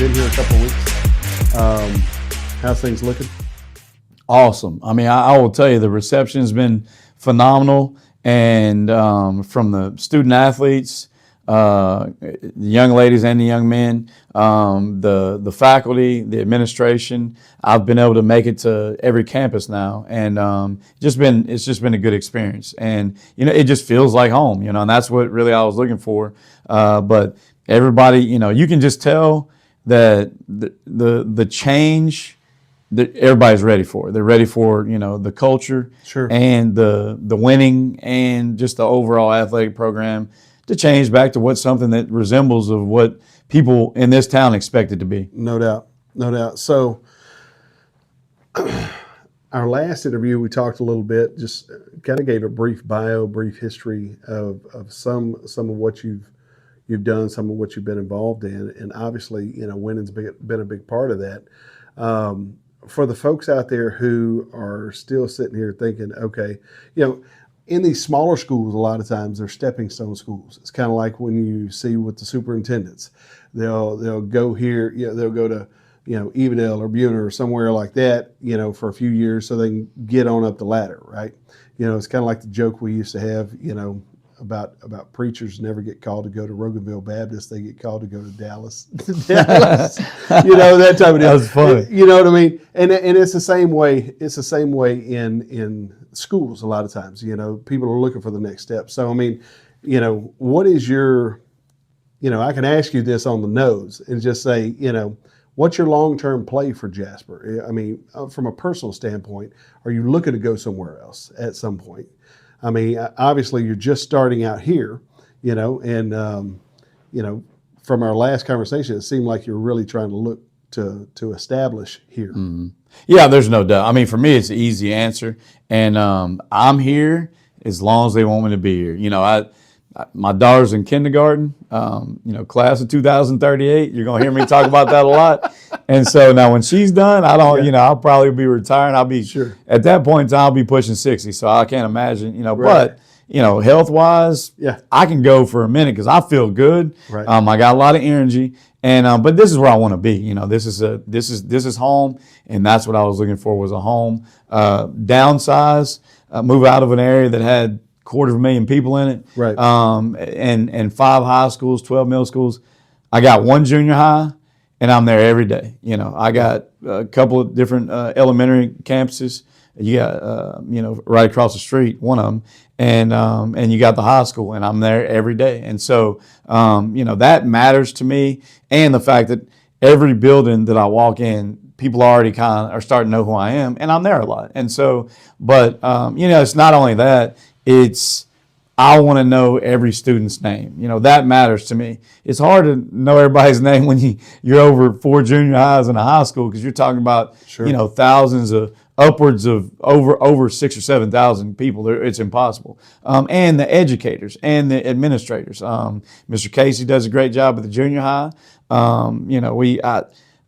been here a couple of weeks. How's things looking? Awesome. I mean, I will tell you, the reception has been phenomenal, and from the student athletes, the young ladies and the young men, the faculty, the administration. I've been able to make it to every campus now, and it's just been a good experience. And it just feels like home. And that's what really I was looking for. But everybody, you can just tell that the change that everybody's ready for. They're ready for the culture, sure, and the winning, and just the overall athletic program to change back to what's something that resembles of what people in this town expect it to be. No doubt, no doubt. So our last interview, we talked a little bit, just kind of gave a brief history of some of what you've done, some of what you've been involved in, and obviously, winning's been a big part of that. For the folks out there who are still sitting here thinking, okay, in these smaller schools, a lot of times they're stepping stone schools. It's kind of like when you see with the superintendents, they'll go here, they'll go to Evadale or Buhner or somewhere like that, for a few years so they can get on up the ladder, right? It's kind of like the joke we used to have, about preachers never get called to go to Roganville Baptist, they get called to go to Dallas. Dallas, that type of deal. That was funny. You know what I mean? And it's the same way. It's the same way in schools a lot of times. People are looking for the next step. So I mean, what is your, I can ask you this on the nose and just say, what's your long-term play for Jasper? I mean, from a personal standpoint, are you looking to go somewhere else at some point? I mean, obviously you're just starting out here, and from our last conversation, it seemed like you're really trying to look to establish here. Mm-hmm. Yeah, there's no doubt. I mean, for me, it's an easy answer, and I'm here as long as they want me to be here. My daughter's in kindergarten, class of 2038. You're gonna hear me talk about that a lot. And so now when she's done, I'll probably be retiring. I'll be sure at that point in time, I'll be pushing 60. So I can't imagine, right. But health wise, yeah, I can go for a minute because I feel good. Right. I got a lot of energy, and but this is where I want to be. This is home, and that's what I was looking for, was a home. Downsize, move out of an area that had 250,000 people in it, right? And 5 high schools, 12 middle schools. I got 1 junior high, and I'm there every day. I got a couple of different elementary campuses. You got right across the street, one of them, and you got the high school, and I'm there every day. And so that matters to me, and the fact that every building that I walk in, people already kind of are starting to know who I am, and I'm there a lot. And so, but it's not only that. It's I want to know every student's name. That matters to me. It's hard to know everybody's name when you're over 4 junior highs and a high school, because you're talking about sure. Thousands of upwards of over 6,000 or 7,000 people. It's impossible. And the educators and the administrators. Mr. Casey does a great job at the junior high.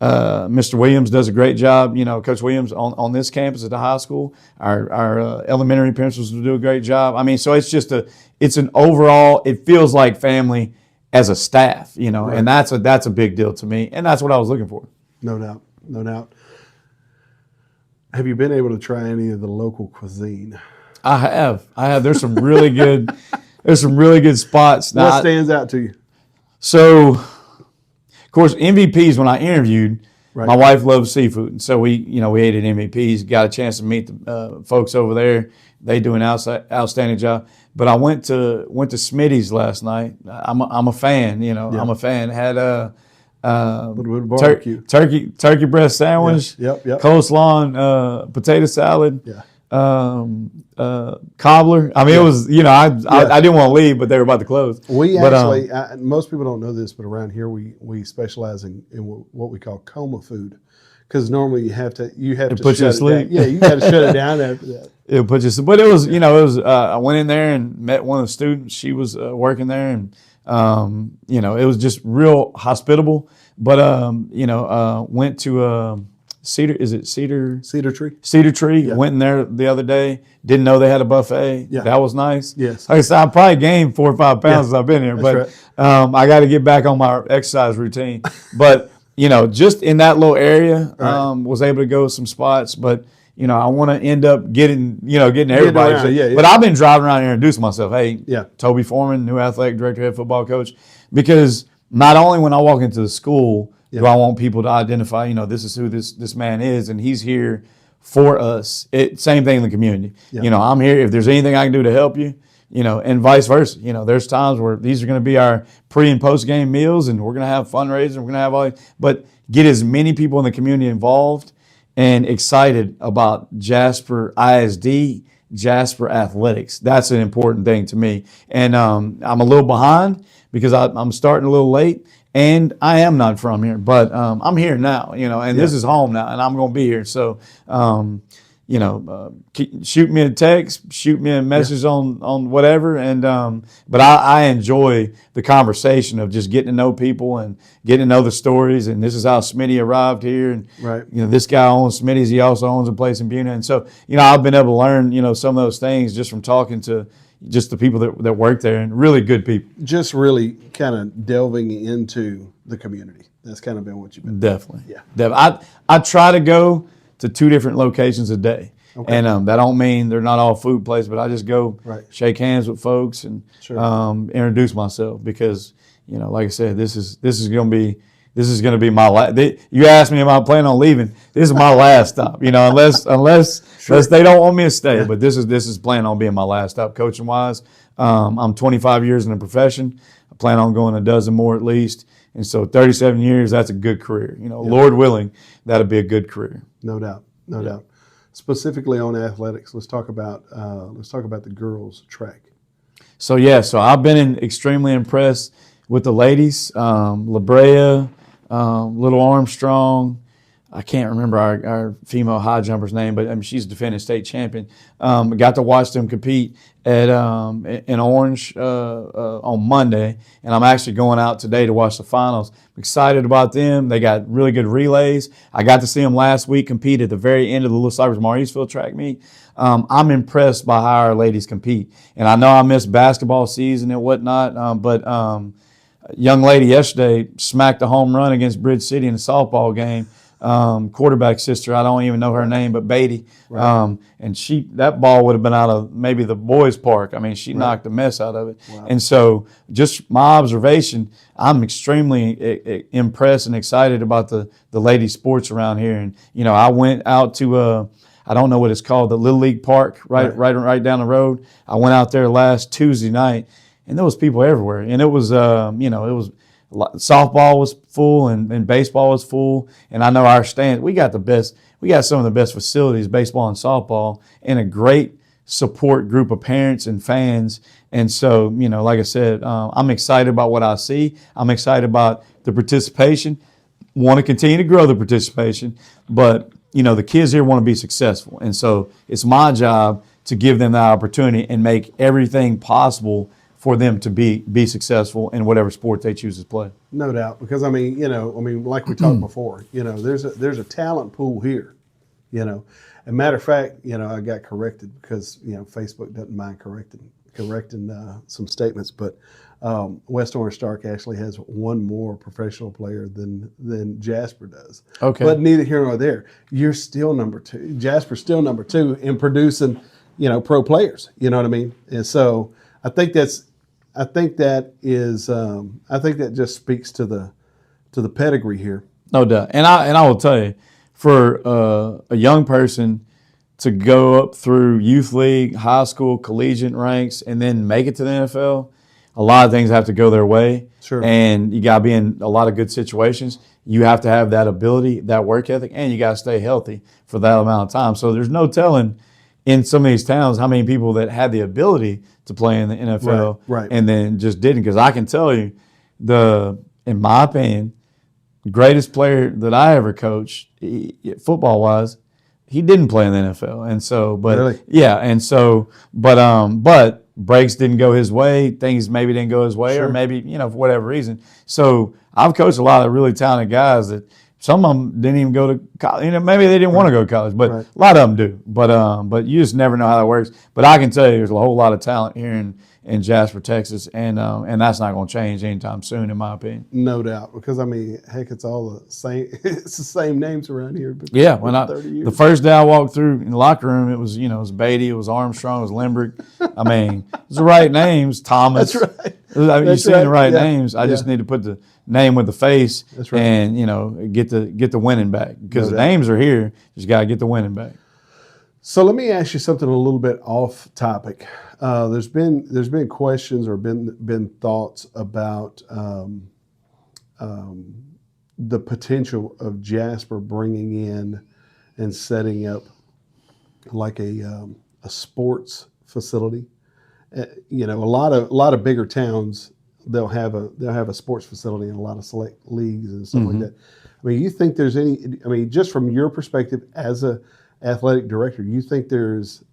Mr. Williams does a great job, Coach Williams on this campus at the high school. Our elementary principals do a great job. I mean, so it's an overall, it feels like family as a staff, right. And that's a big deal to me, and that's what I was looking for. No doubt, no doubt. Have you been able to try any of the local cuisine? I have. There's some really good, spots. What stands out to you? So, of course, MVPs, when I interviewed, right. My wife loves seafood. And so we ate at MVPs, got a chance to meet the folks over there. They do an outstanding job. But I went to Smitty's last night. I'm a fan, Yeah. I'm a fan. Had a little bit of barbecue. Turkey breast sandwich, Yep. Coleslaw and potato salad. Yeah. Cobbler. I mean, It was, I didn't want to leave, but they were about to close. We actually, most people don't know this, but around here we specialize in what we call coma food, because normally you have to put you to sleep. Yeah, you got to shut it down after that. It put you, but it was. I went in there and met one of the students. She was working there, and it was just real hospitable. But went to Cedar Tree. Cedar Tree. Yeah. Went in there the other day. Didn't know they had a buffet. Yeah. That was nice. Yes. Like I said, I probably gained 4 or 5 pounds since I've been here, but right. I got to get back on my exercise routine. But just in that little area, Right. was able to go some spots, but I want to end up getting everybody. around, yeah, But yeah. I've been driving around here and introducing myself. Hey, Yeah. Toby Foreman, new athletic director, head football coach, because not only when I walk into the school do I want people to identify, this is who this man is, and he's here for us. Same thing in the community. Yeah. I'm here if there's anything I can do to help you. And vice versa. There's times where these are going to be our pre and post game meals, and we're going to have fundraisers. We're going to have all, but get as many people in the community involved and excited about Jasper ISD, Jasper athletics. That's an important thing to me. And I'm a little behind because I'm starting a little late, and I am not from here, but I'm here now. And this is home now, and I'm going to be here. So. Shoot me a text, shoot me a message on whatever, and but I enjoy the conversation of just getting to know people and getting to know the stories. And this is how Smitty arrived here, and Right. this guy owns Smitty's. He also owns a place in Buena, and so I've been able to learn some of those things just from talking to just the people that work there, and really good people. Just really kind of delving into the community. That's kind of been what you've been doing. Definitely, Yeah. I try to go to 2 different locations a day. Okay. And that don't mean they're not all food places, but I just go Right. shake hands with folks and Sure. Introduce myself because like I said, this is going to be my last. You asked me, am I planning on leaving? This is my last stop. Unless they don't want me to stay. Yeah. But this is planning on being my last stop, coaching wise. I'm 25 years in the profession. I plan on going a dozen more at least. And so 37 years, that's a good career. Lord willing, that'll be a good career. No doubt. No doubt. Specifically on athletics, let's talk about the girls track. So I've been extremely impressed with the ladies. La Brea, Little Armstrong. I can't remember our female high jumper's name, but she's a defending state champion. Got to watch them compete at in Orange on Monday, and I'm actually going out today to watch the finals. I'm excited about them. They got really good relays. I got to see them last week compete at the very end of the Little Cypress Mauriceville track meet. I'm impressed by how our ladies compete, and I know I missed basketball season and whatnot, but a young lady yesterday smacked a home run against Bridge City in a softball game. Quarterback sister, I don't even know her name, but Beatty. Right. And that ball would have been out of maybe the boys' park. I mean, she knocked the mess out of it. Wow. And so just my observation, I'm extremely impressed and excited about the ladies' sports around here. And, I went out to, I don't know what it's called, the Little League Park right down the road. I went out there last Tuesday night, and there was people everywhere. And it was, softball was full and baseball was full, and I know our stands. We got some of the best facilities, baseball and softball, and a great support group of parents and fans. And so, like I said, I'm excited about what I see. I'm excited about the participation. Want to continue to grow the participation, but the kids here want to be successful, and so it's my job to give them that opportunity and make everything possible for them to be successful in whatever sport they choose to play. No doubt, because like we talked before, there's a talent pool here, And matter of fact, I got corrected because Facebook doesn't mind correcting some statements, but West Orange Stark actually has one more professional player than Jasper does. Okay, but neither here nor there. You're still number 2. Jasper's still number 2 in producing pro players. You know what I mean? And so I think that just speaks to the pedigree here. no doubt. And I will tell you, for a young person to go up through youth league, high school, collegiate ranks, and then make it to the NFL, a lot of things have to go their way. Sure. And you got to be in a lot of good situations. You have to have that ability, that work ethic, and you got to stay healthy for that amount of time. So there's no telling in some of these towns how many people that had the ability to play in the NFL right. and then just didn't. Because I can tell you, in my opinion, greatest player that I ever coached, football-wise, he didn't play in the NFL. And so, but really? Yeah, and so, but breaks didn't go his way, things maybe didn't go his way, Sure. or maybe, for whatever reason. So I've coached a lot of really talented guys that some of them didn't even go to college. Maybe they didn't want to go to college, but a lot of them do. But you just never know how that works. But I can tell you there's a whole lot of talent here in Jasper, Texas, and that's not going to change anytime soon, in my opinion. No doubt, because I mean, heck, it's all the same. It's the same names around here. But Yeah, the first day I walked through in the locker room, it was it was Beatty, it was Armstrong, it was Limbrick. I mean, it's the right names. Thomas. That's right. You're seeing the right Yeah. names. I just need to put the name with the face. That's right. And get the winning back, because the names are here. Just got to get the winning back. So let me ask you something a little bit off topic. There's been questions or been thoughts about the potential of Jasper bringing in and setting up like a sports facility. A lot of bigger towns, they'll have a sports facility and a lot of select leagues and stuff like that. I mean, you think there's any? I mean, just from your perspective as a athletic director, you think there is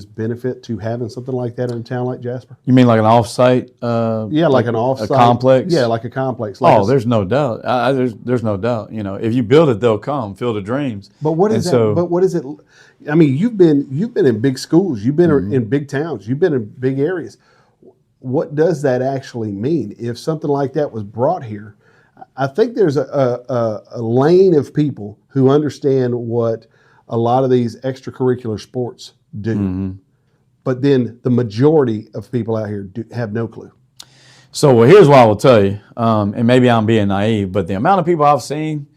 benefit to having something like that in a town like Jasper? You mean like an off-site? Like an off-site, a complex. Yeah, like a complex. There's no doubt. There's no doubt. If you build it, they'll come. Field of Dreams. But what is that? So, but what is it? I mean, you've been in big schools. You've been in big towns. You've been in big areas. What does that actually mean? If something like that was brought here, I think there's a lane of people who understand what a lot of these extracurricular sports do. But then the majority of people out here have no clue. So here's what I will tell you, and maybe I'm being naive, but the amount of people I've seen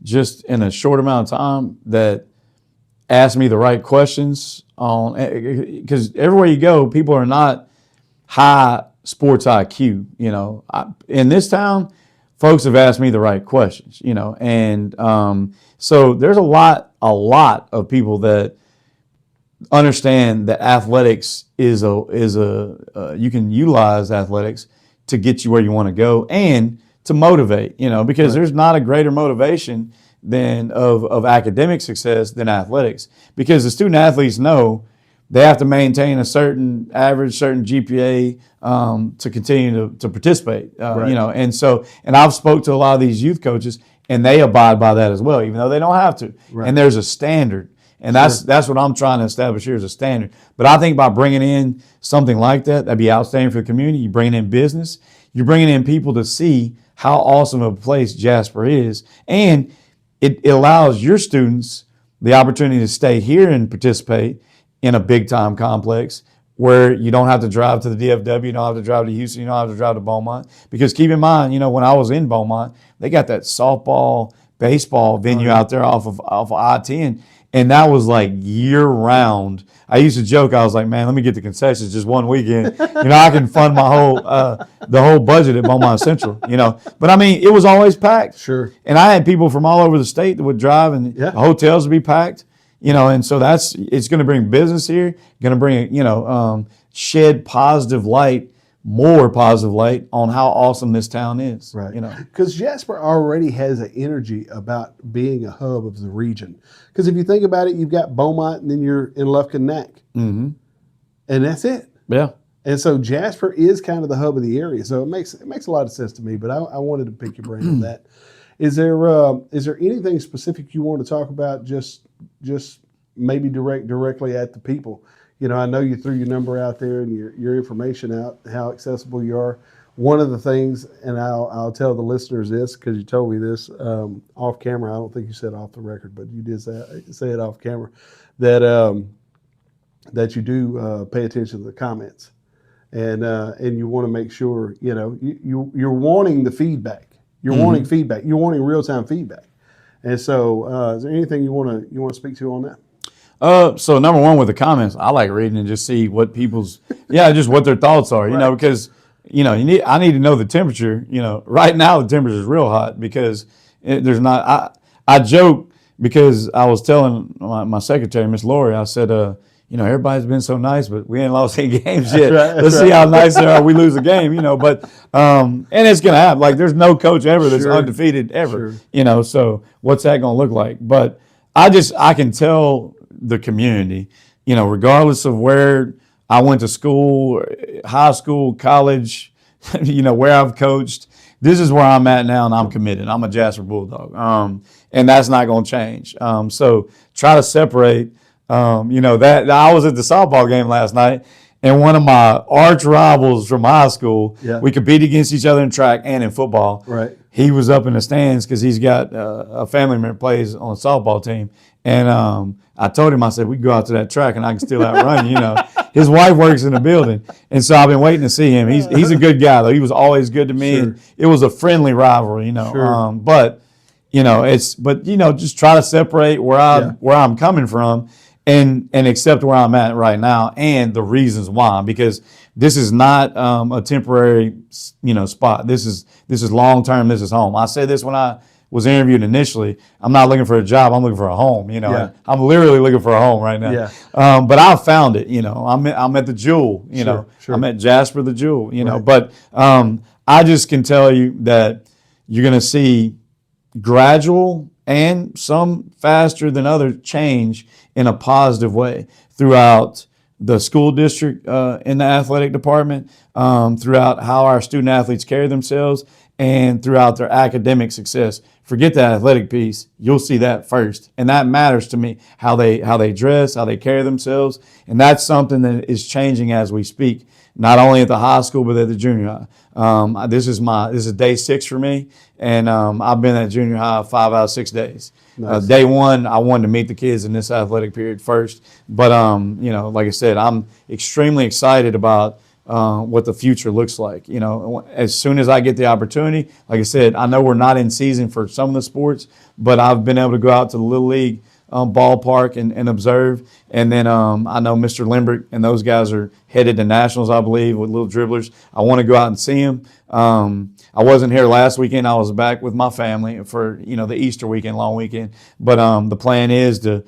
just in a short amount of time that ask me the right questions on, because everywhere you go, people are not high sports IQ. In this town, folks have asked me the right questions. And so there's a lot of people that understand that athletics is you can utilize athletics to get you where you want to go and to motivate, because there's not a greater motivation than of academic success than athletics, because the student athletes know they have to maintain a certain average, certain GPA to continue to participate, and I've spoke to a lot of these youth coaches and they abide by that as well, even though they don't have to. Right. And there's a standard. And that's what I'm trying to establish here, is a standard. But I think by bringing in something like that'd be outstanding for the community. You bring in business, you're bringing in people to see how awesome of a place Jasper is, and it allows your students the opportunity to stay here and participate in a big time complex where you don't have to drive to the DFW, you don't have to drive to Houston, you don't have to drive to Beaumont. Because keep in mind, when I was in Beaumont, they got that softball, baseball venue out there off of I-10. And that was like year round. I used to joke, I was like, man, let me get the concessions just one weekend. I can fund my the whole budget at Beaumont Central, But I mean, it was always packed. Sure. And I had people from all over the state that would drive, and the hotels would be packed, and so it's going to bring business here, going to bring, shed more positive light on how awesome this town is. Right. Because Jasper already has an energy about being a hub of the region. Because if you think about it, you've got Beaumont and then you're in Lufkin Neck. And that's it. Yeah. And so Jasper is kind of the hub of the area. So it makes a lot of sense to me, but I wanted to pick your brain on that. Is there anything specific you want to talk about, just maybe directly at the people? I know you threw your number out there and your information out, how accessible you are. One of the things, and I'll tell the listeners this because you told me this off camera. I don't think you said off the record, but you did say it off camera, that you do pay attention to the comments, and you want to make sure you're wanting the feedback. You're wanting feedback. You're wanting real time feedback. And so, is there anything you want to speak to on that? So number one, with the comments, I like reading and just see what people's, just what their thoughts are, because, I need to know the temperature. Right now the temperature is real hot because there's not, I joke because I was telling my secretary, Miss Lori, I said, everybody's been so nice, but we ain't lost any games yet. Let's see how nice they are. We lose a game, but, and it's going to happen. Like, there's no coach ever that's undefeated ever, so what's that going to look like? But I can tell the community, regardless of where I went to school, high school, college, where I've coached, this is where I'm at now, and I'm committed. I'm a Jasper Bulldog, and that's not going to change. So try to separate, that I was at the softball game last night, And one of my arch rivals from high school, Yeah. we competed against each other in track and in football. Right. He was up in the stands because he's got a family member plays on a softball team. And I told him, I said, we can go out to that track and I can still outrun you. You know, his wife works in the building. And so I've been waiting to see him. He's a good guy, though. He was always good to me. Sure. And it was a friendly rivalry, you know. Sure. But just try to separate where I'm coming from and accept where I'm at right now and the reasons why, because this is not a temporary, spot. This is long term. This is home. I said this when I was interviewed initially. I'm not looking for a job. I'm looking for a home. Yeah. I'm literally looking for a home right now. Yeah. But I found it. I'm at the Jewel. Sure. I'm at Jasper the Jewel. Right. But I just can tell you that you're going to see gradual and some faster than other change in a positive way throughout the school district, in the athletic department, throughout how our student athletes carry themselves, and throughout their academic success. Forget the athletic piece. You'll see that first. And that matters to me, how they dress, how they carry themselves. And that's something that is changing as we speak, not only at the high school, but at the junior high. This is day 6 for me. And I've been at junior high 5 out of 6 days. Nice. Day 1, I wanted to meet the kids in this athletic period first. But, like I said, I'm extremely excited about what the future looks like. As soon as I get the opportunity, like I said, I know we're not in season for some of the sports, but I've been able to go out to the Little League ballpark and observe. And then I know Mr. Limbrick and those guys are headed to nationals, I believe, with little dribblers. I want to go out and see them. I wasn't here last weekend. I was back with my family for, the Easter weekend, long weekend. But the plan is to,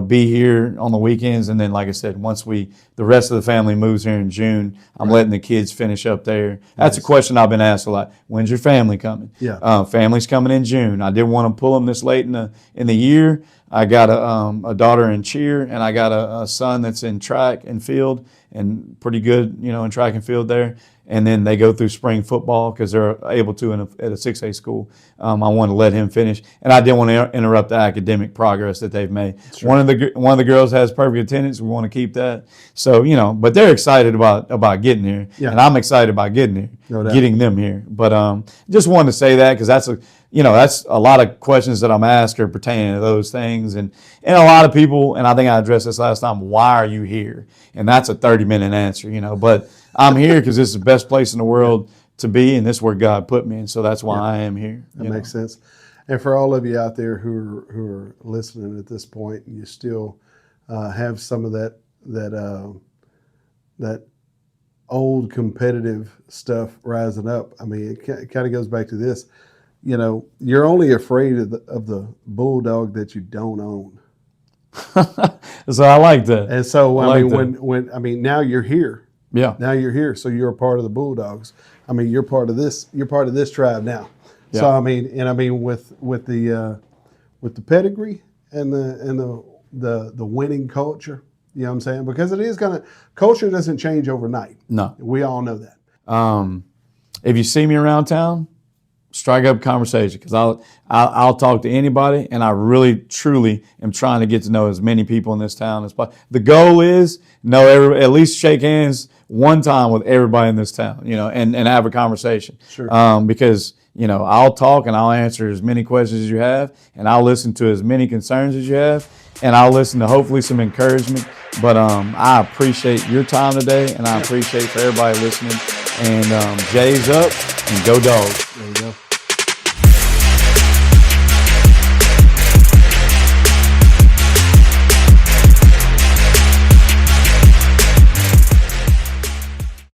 be here on the weekends. And then, like I said, once the rest of the family moves here in June, I'm letting the kids finish up there. That's a question I've been asked a lot. When's your family coming? Yeah. Family's coming in June. I didn't want to pull them this late in the year. I got a daughter in cheer, and I got a son that's in track and field, and pretty good, in track and field there. And then they go through spring football because they're able to at a 6A school. I wanted to let him finish, and I didn't want to interrupt the academic progress that they've made. Sure. One of the girls has perfect attendance. We want to keep that. So but they're excited about getting here, and I'm excited about getting here, getting them here. But just wanted to say that because that's a lot of questions that I'm asked are pertaining to those things, and a lot of people. And I think I addressed this last time. Why are you here? And that's a 30-minute answer, but I'm here because this is the best place in the world to be, and this is where God put me, and so that's why I am here. That makes sense. And for all of you out there who are listening at this point, you still have some of that old competitive stuff rising up. I mean, it kind of goes back to this. You're only afraid of the Bulldog that you don't own. So I like that. And so when now you're here. Yeah. Now you're here, so you're a part of the Bulldogs. I mean, you're part of this. You're part of this tribe now. Yeah. So with the pedigree and the winning culture, you know what I'm saying? Because culture doesn't change overnight. No, we all know that. If you see me around town, strike up a conversation because I'll talk to anybody, and I really truly am trying to get to know as many people in this town as possible. The goal is at least shake hands one time with everybody in this town, and have a conversation. Sure. Because I'll talk and I'll answer as many questions as you have, and I'll listen to as many concerns as you have, and I'll listen to hopefully some encouragement. But I appreciate your time today, and I appreciate for everybody listening. And Jay's up, and go Dogs. There you go.